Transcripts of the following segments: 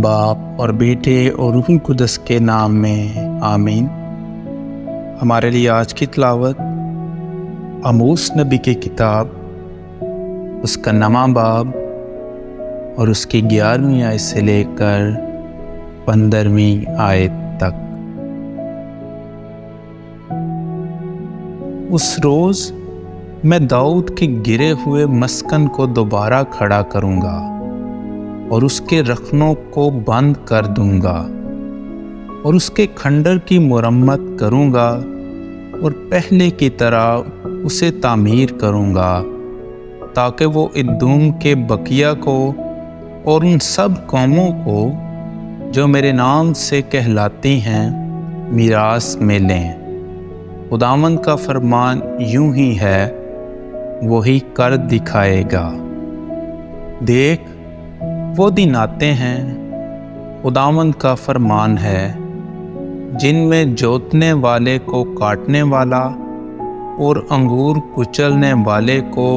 باپ اور بیٹے اور روح القدس کے نام میں آمین۔ ہمارے لیے آج کی تلاوت آموس نبی کی کتاب، اس کا 9واں باب اور اس کی 11ویں آیت سے لے کر 15ویں آیت تک۔ اس روز میں داؤد کے گرے ہوئے مسکن کو دوبارہ کھڑا کروں گا اور اس کے رخنوں کو بند کر دوں گا اور اس کے کھنڈر کی مرمت کروں گا اور پہلے کی طرح اسے تعمیر کروں گا، تاکہ وہ ادوم کے بقیہ کو اور ان سب قوموں کو جو میرے نام سے کہلاتی ہیں میراث میں لیں۔ خداوند کا فرمان یوں ہی ہے، وہی کر دکھائے گا۔ دیکھ، وہ دن آتے ہیں، خداوند کا فرمان ہے، جن میں جوتنے والے کو کاٹنے والا اور انگور کچلنے والے کو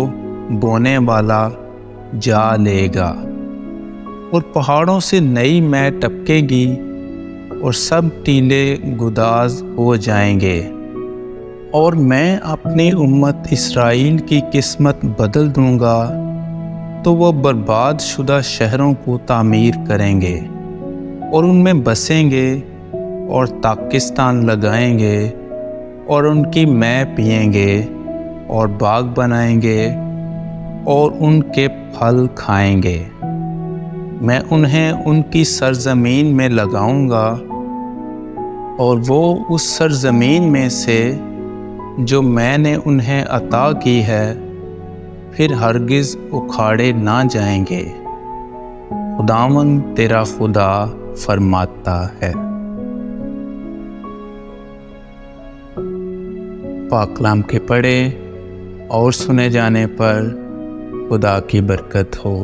بونے والا جا لے گا، اور پہاڑوں سے نئی مے ٹپکے گی اور سب ٹیلے گداز ہو جائیں گے، اور میں اپنی امت اسرائیل کی قسمت بدل دوں گا، تو وہ برباد شدہ شہروں کو تعمیر کریں گے اور ان میں بسیں گے اور تاکستان لگائیں گے اور ان کی مے پئیں گے اور باغ بنائیں گے اور ان کے پھل کھائیں گے۔ میں انہیں ان کی سرزمین میں لگاؤں گا اور وہ اس سرزمین میں سے جو میں نے انہیں عطا کی ہے پھر ہرگز اکھاڑے نہ جائیں گے۔ خداوند تیرا خدا فرماتا ہے۔ پاک کلام کے پڑھے اور سنے جانے پر خدا کی برکت ہو۔